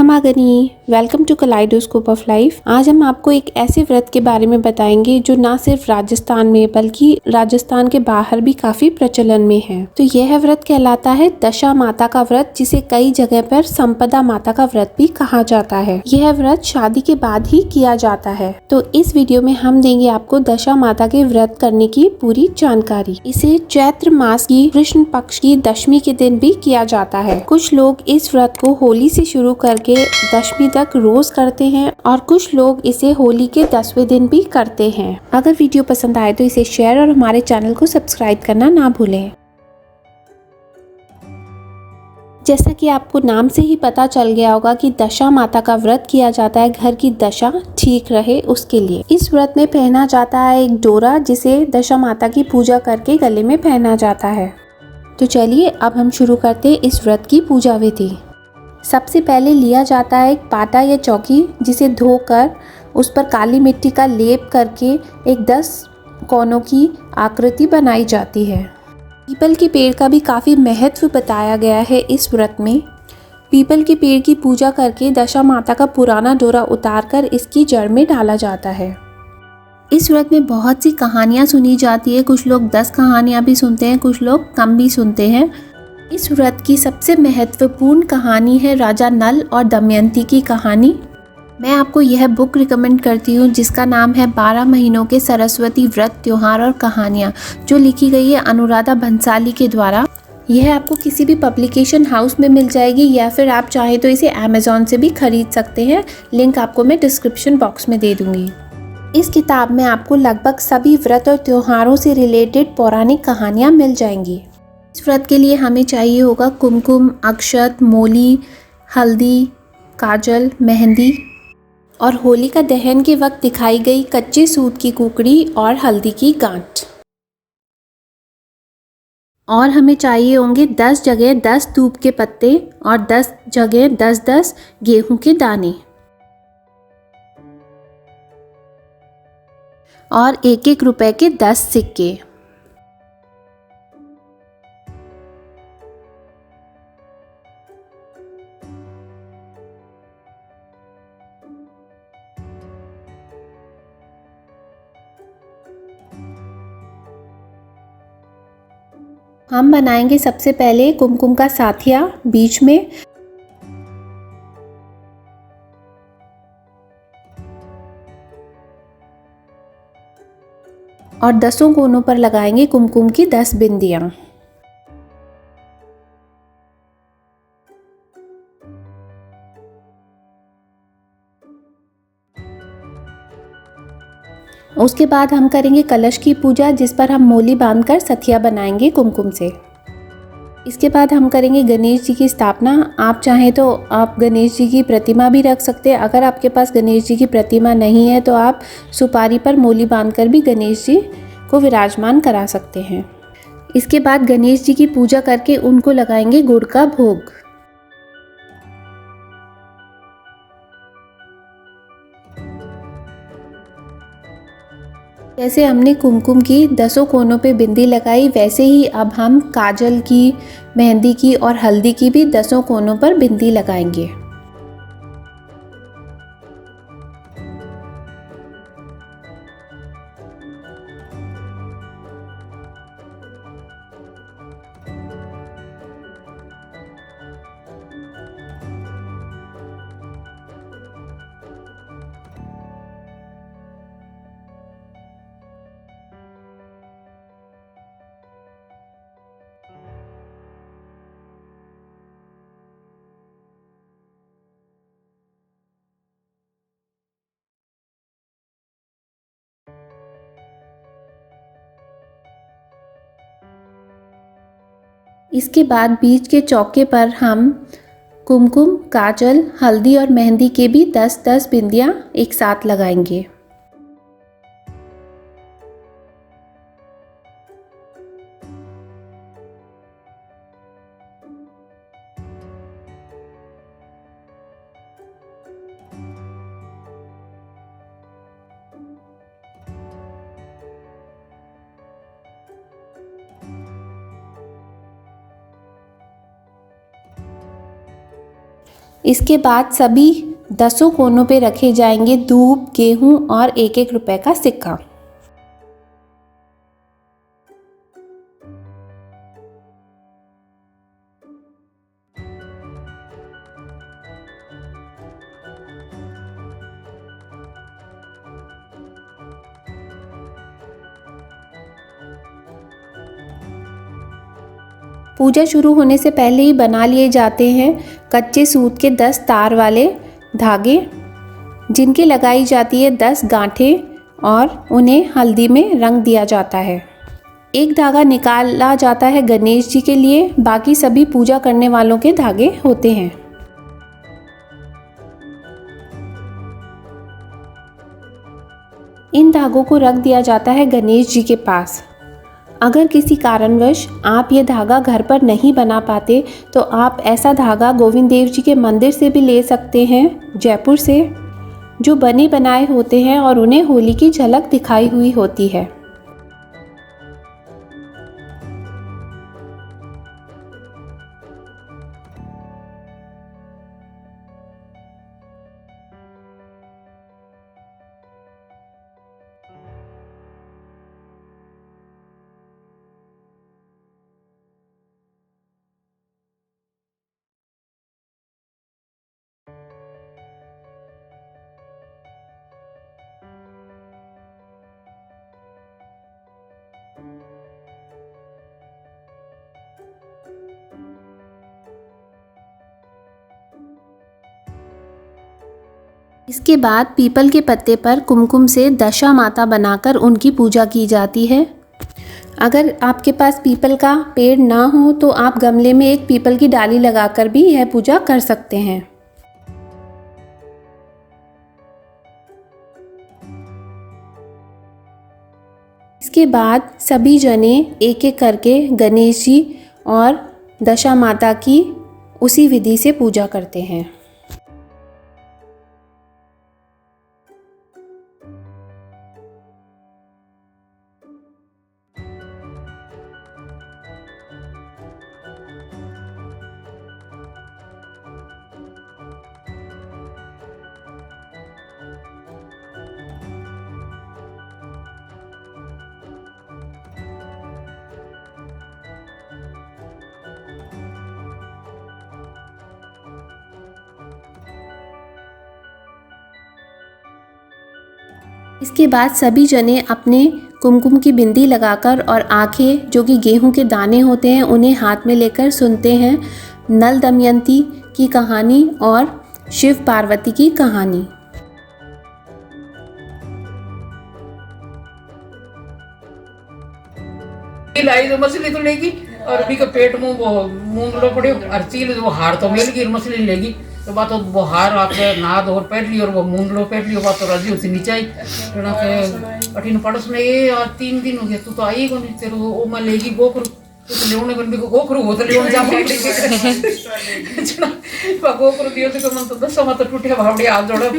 खमागनी, welcome to kaleidoscope of life. आज हम आपको एक ऐसे व्रत के बारे में बताएंगे जो ना सिर्फ राजस्थान में बल्कि राजस्थान के बाहर भी काफी प्रचलन में है। तो यह व्रत कहलाता है दशा माता का व्रत, जिसे कई जगह पर संपदा माता का व्रत भी कहा जाता है। यह व्रत शादी के बाद ही किया जाता है। तो इस वीडियो में हम देंगे आपको दशा माता के व्रत करने की पूरी जानकारी। इसे चैत्र मास की कृष्ण पक्ष की दशमी के दिन भी किया जाता है। कुछ लोग इस व्रत को होली से शुरू करके दशमी तक रोज करते हैं और कुछ लोग इसे होली के 10वें दिन भी करते हैं। अगर वीडियो पसंद आए तो इसे शेयर और हमारे चैनल को सब्सक्राइब करना ना भूलें। जैसा कि आपको नाम से ही पता चल गया होगा कि दशा माता का व्रत किया जाता है घर की दशा ठीक रहे उसके लिए। इस व्रत में पहना जाता है एक डोरा, जिसे दशा माता की पूजा करके गले में पहना जाता है। तो चलिए अब हम शुरू करते हैं इस व्रत की पूजा विधि। सबसे पहले लिया जाता है एक पाटा या चौकी, जिसे धोकर उस पर काली मिट्टी का लेप करके एक 10 कोनों की आकृति बनाई जाती है। पीपल के पेड़ का भी काफ़ी महत्व बताया गया है इस व्रत में। पीपल के पेड़ की पूजा करके दशा माता का पुराना डोरा उतारकर इसकी जड़ में डाला जाता है। इस व्रत में बहुत सी कहानियाँ सुनी जाती है। कुछ लोग 10 कहानियाँ भी सुनते हैं, कुछ लोग कम भी सुनते हैं। इस व्रत की सबसे महत्वपूर्ण कहानी है राजा नल और दमयंती की कहानी। मैं आपको यह बुक रिकमेंड करती हूँ, जिसका नाम है 12 महीनों के सरस्वती व्रत त्योहार और कहानियाँ, जो लिखी गई है अनुराधा भंसाली के द्वारा। यह आपको किसी भी पब्लिकेशन हाउस में मिल जाएगी या फिर आप चाहें तो इसे अमेज़ॉन से भी खरीद सकते हैं। लिंक आपको मैं डिस्क्रिप्शन बॉक्स में दे दूँगी। इस किताब में आपको लगभग सभी व्रत और त्योहारों से रिलेटेड पौराणिक कहानियाँ मिल जाएंगी। इस व्रत के लिए हमें चाहिए होगा कुमकुम, अक्षत, मोली, हल्दी, काजल, मेहंदी और होलिका दहन के वक्त दिखाई गई कच्चे सूत की कुकड़ी और हल्दी की गांठ। और हमें चाहिए होंगे 10 जगह 10 दूब के पत्ते और 10 जगह 10-10 गेहूं के दाने और 1-1 रुपए के 10 सिक्के। हम बनाएंगे सबसे पहले कुमकुम का साथिया बीच में, और 10 कोनों पर लगाएंगे कुमकुम की 10 बिंदियां। उसके बाद हम करेंगे कलश की पूजा, जिस पर हम मोली बांधकर सथिया बनाएंगे कुमकुम से। इसके बाद हम करेंगे गणेश जी की स्थापना। आप चाहें तो आप गणेश जी की प्रतिमा भी रख सकते हैं। अगर आपके पास गणेश जी की प्रतिमा नहीं है तो आप सुपारी पर मोली बांधकर भी गणेश जी को विराजमान करा सकते हैं। इसके बाद गणेश जी की पूजा करके उनको लगाएंगे गुड़ का भोग। जैसे हमने कुमकुम की 10 कोनों पे बिंदी लगाई, वैसे ही अब हम काजल की, मेहंदी की और हल्दी की भी 10 कोनों पर बिंदी लगाएंगे। इसके बाद बीच के चौके पर हम कुमकुम, काजल, हल्दी और मेहंदी के भी 10-10 बिंदियां एक साथ लगाएंगे। इसके बाद सभी 10 कोनों पे रखे जाएंगे धूप, गेहूं और 1-1 रुपए का सिक्का। पूजा शुरू होने से पहले ही बना लिए जाते हैं कच्चे सूत के 10 तार वाले धागे, जिनकी लगाई जाती है 10 गांठें और उन्हें हल्दी में रंग दिया जाता है। एक धागा निकाला जाता है गणेश जी के लिए, बाकी सभी पूजा करने वालों के धागे होते हैं। इन धागों को रख दिया जाता है गणेश जी के पास। अगर किसी कारणवश आप ये धागा घर पर नहीं बना पाते तो आप ऐसा धागा गोविंद देव जी के मंदिर से भी ले सकते हैं, जयपुर से, जो बने बनाए होते हैं और उन्हें होली की झलक दिखाई हुई होती है। इसके बाद पीपल के पत्ते पर कुमकुम से दशा माता बनाकर उनकी पूजा की जाती है। अगर आपके पास पीपल का पेड़ ना हो तो आप गमले में एक पीपल की डाली लगाकर भी यह पूजा कर सकते हैं। इसके बाद सभी जने एक एक करके गणेश जी और दशा माता की उसी विधि से पूजा करते हैं। इसके बाद सभी जने अपने कुमकुम की बिंदी लगाकर और आंखें जो कि गेहूं के दाने होते हैं उन्हें हाथ में लेकर सुनते हैं नल दमयंती की कहानी और शिव पार्वती की कहानी। लाई जो मछली तो लेगी और अभी का पेट में वो मूंगड़ो पड़े हर चीज वो हार तो मिल गई मछली लेगी तो बात वो हार आप नाद और पहन ली और वो मूंगड़ो पहन ली बात तो राजी उसे नीचे आई कठिन पड़ोस में ये 3 दिन हो गया तू तो आई को नहीं तेरे वो मैं लेगी गोखरू तू तो लेने बन को गोखरू हो तो लेने जा गोखरू दियो तो मन तो दस मत टूटे भावड़े हाथ जोड़ो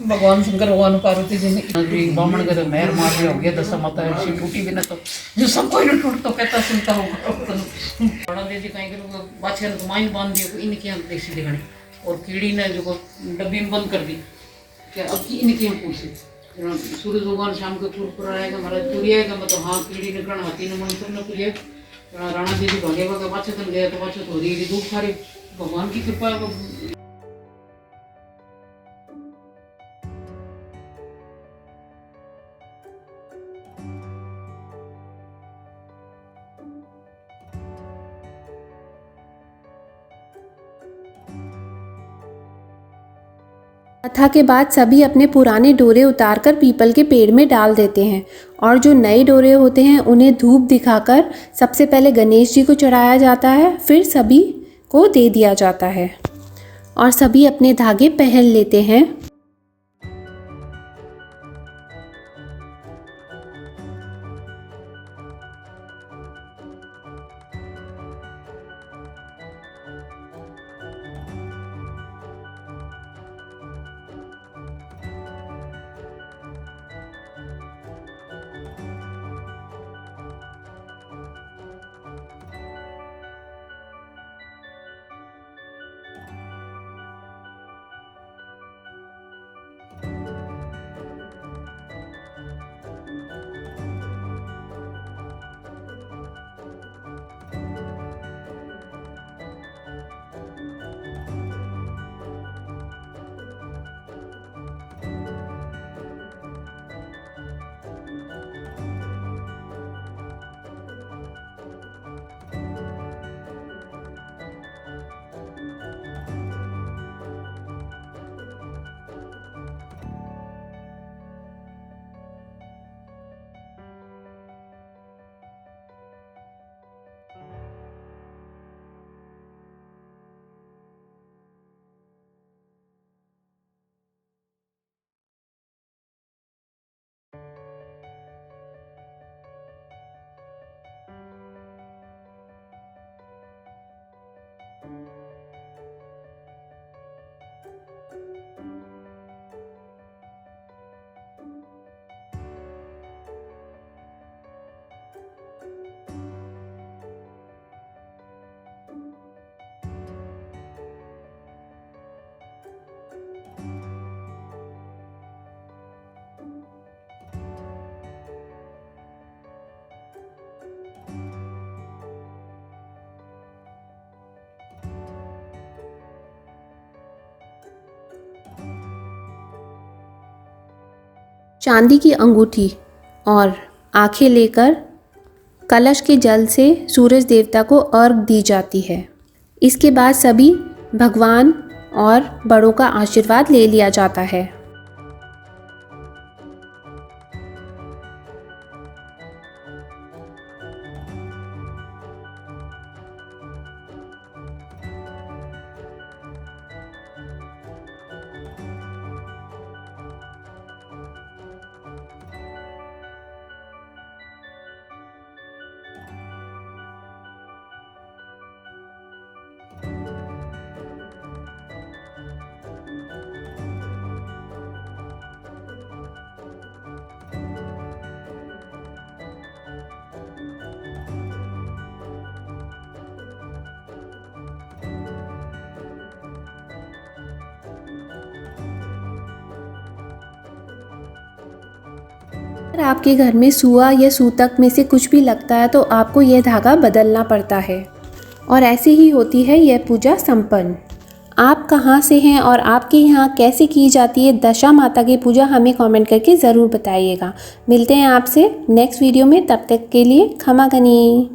भगवान शंकर भगवान पार्वती जी ने बामण का मेहर मार दिया हो गया दस माता ऐसी टूटी भी ना तो जो सब कोई न टूट तो कहता सुनता होगा बड़ा दे जी कहीं करो बादशाह ने माइन बांध दिया इनकी आंख देसी दिखाने और कीड़ी ने जो डब्बी में बंद कर दी क्या अब की इनकी आंख पूछे सूरज भगवान शाम को फुरफुर आएगा महाराज पूरी आएगा मतलब हाँ कीड़ी निकलना हाथी ने मन करना पूरी राणा देवी भागेगा का बादशाह तक गया तो बादशाह तो रही धूप खा रही भगवान की कृपा कथा के बाद सभी अपने पुराने डोरे उतारकर पीपल के पेड़ में डाल देते हैं और जो नए डोरे होते हैं उन्हें धूप दिखाकर सबसे पहले गणेश जी को चढ़ाया जाता है, फिर सभी को दे दिया जाता है और सभी अपने धागे पहन लेते हैं। चांदी की अंगूठी और आंखें लेकर कलश के जल से सूरज देवता को अर्घ दी जाती है। इसके बाद सभी भगवान और बड़ों का आशीर्वाद ले लिया जाता है। अगर आपके घर में सुआ या सूतक में से कुछ भी लगता है तो आपको यह धागा बदलना पड़ता है और ऐसे ही होती है यह पूजा संपन्न। आप कहाँ से हैं और आपके यहाँ कैसे की जाती है दशा माता की पूजा, हमें कमेंट करके ज़रूर बताइएगा। मिलते हैं आपसे नेक्स्ट वीडियो में, तब तक के लिए खमा गनी।